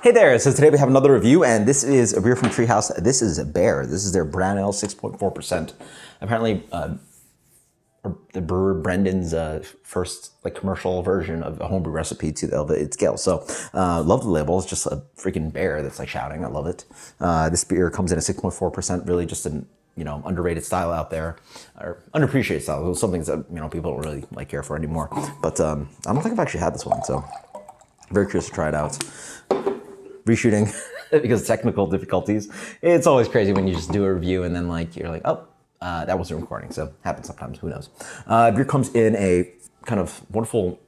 Hey there, so today we have another review, and this is a beer from Treehouse. This is a Bear. This is their brown ale, 6.4%. Apparently, the brewer Brendan's first commercial version of a homebrew recipe to the elevated scale. So, love the label. It's just a freaking bear that's shouting. I love it. This beer comes in at 6.4%. Really, just an underrated style out there, or underappreciated style. Something that people don't really care for anymore. But I don't think I've actually had this one, so very curious to try it out. Reshooting because of technical difficulties. It's always crazy when you just do a review and then you're like, oh, that wasn't recording. So happens sometimes, who knows. Beer comes in a kind of wonderful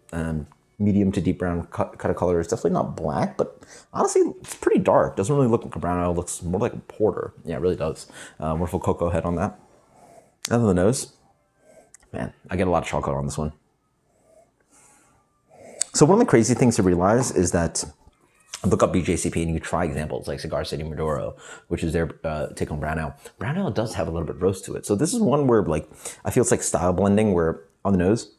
medium to deep brown cut of color. It's definitely not black, but honestly, it's pretty dark. Doesn't really look like a brown ale. It looks more like a porter. Yeah, it really does. Wonderful cocoa head on that. Under the nose, man, I get a lot of chocolate on this one. So one of the crazy things to realize is that look up BJCP and you can try examples like Cigar City Maduro, which is their take on brown ale. Brown ale does have a little bit of roast to it. So this is one where I feel it's like style blending, where on the nose,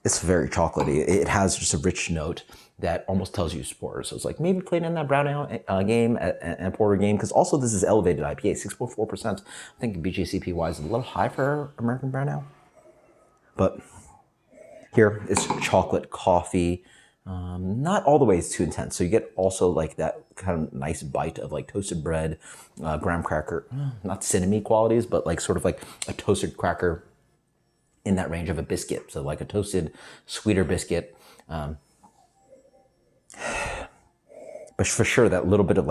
it's very chocolatey. It has just a rich note that almost tells you porter. So it's like maybe playing in that brown ale game and porter game, because also this is elevated IPA, 6.4%. I think BJCP wise is a little high for American brown ale. But here it's chocolate, coffee, not all the way too intense. So you get also that kind of nice bite of toasted bread, graham cracker, not cinnamon qualities, but sort of like a toasted cracker in that range of a biscuit. So like a toasted, sweeter biscuit. But for sure, that little bit of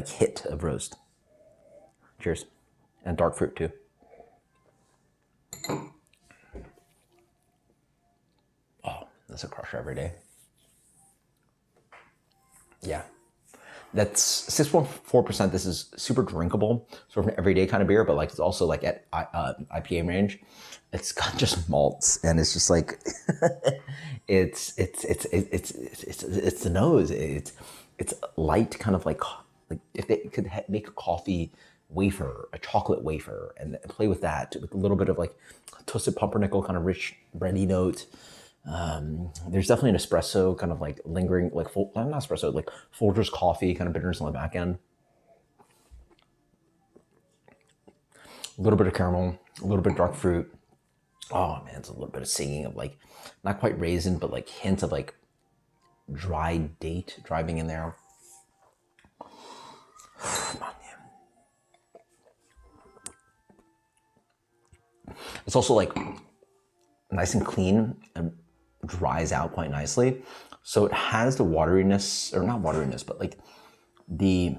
hit of roast. Cheers. And dark fruit too. Oh, that's a crusher every day. Yeah, that's 6.4%. This is super drinkable, sort of an everyday kind of beer, but it's also at IPA range. It's got just malts, and it's just it's the nose. It's light, kind of like if they could make a coffee wafer, a chocolate wafer, and play with that with a little bit of toasted pumpernickel, kind of rich bready note. There's definitely an espresso kind of lingering, not espresso, Folgers coffee kind of bitterness on the back end. A little bit of caramel, a little bit of dark fruit. Oh man, it's a little bit of singing of not quite raisin, but hints of dried date driving in there. It's also nice and clean and dries out quite nicely. So it has the wateriness, or not wateriness, but the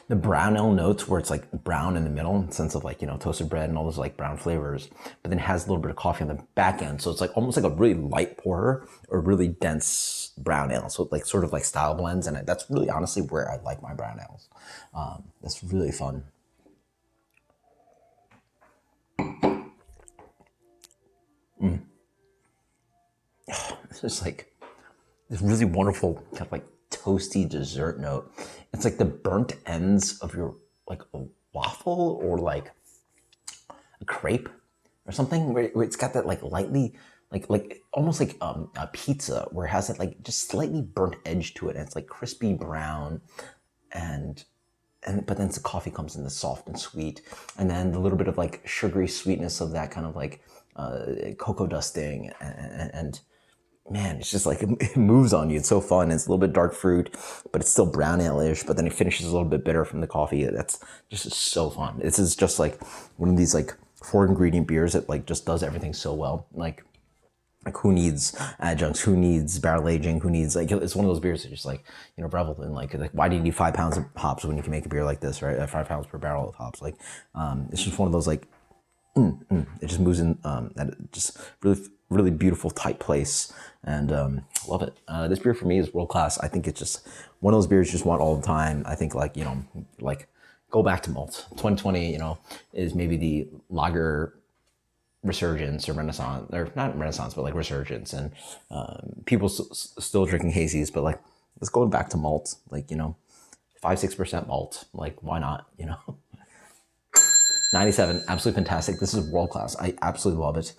brown ale notes, where it's brown in the middle, in the sense of toasted bread and all those brown flavors, but then it has a little bit of coffee on the back end. So it's almost like a really light porter or really dense brown ale. So it sort of style blends, and that's really honestly where I like my brown ales. That's really fun. It's just this really wonderful kind of toasty dessert note. It's the burnt ends of your a waffle or a crepe or something, where it's got that lightly almost a pizza, where it has that just slightly burnt edge to it, and it's crispy brown, but then the coffee comes in the soft and sweet, and then the little bit of sugary sweetness of that kind of cocoa dusting, and man, it's just it moves on you. It's so fun. It's a little bit dark fruit, but it's still brown ale-ish, but then it finishes a little bit bitter from the coffee. That's just so fun. This is just one of these 4-ingredient beers that just does everything so well. Who needs adjuncts? Who needs barrel aging? Who needs it's one of those beers that just revel in why do you need 5 pounds of hops when you can make a beer like this, right? 5 pounds per barrel of hops. It's just one of those it just moves in at just really beautiful tight place, and love it. This beer for me is world class. I think it's just one of those beers you just want all the time. I think go back to malt. 2020 is maybe the lager resurgence or renaissance, or not renaissance, but resurgence, and people still drinking hazies, but let's go back to malt, 5-6% malt, why not, 97, absolutely fantastic. This is world class. I absolutely love it.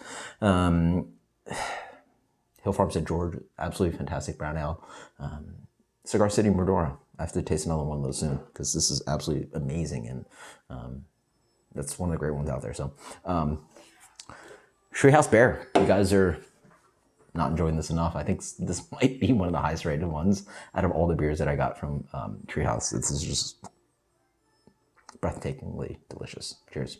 Hill Farm St. George, absolutely fantastic brown ale. Cigar City Merdora. I have to taste another one of those soon because this is absolutely amazing, and that's one of the great ones out there. So, Treehouse Bear, you guys are not enjoying this enough. I think this might be one of the highest rated ones out of all the beers that I got from Treehouse. This is just breathtakingly delicious. Cheers.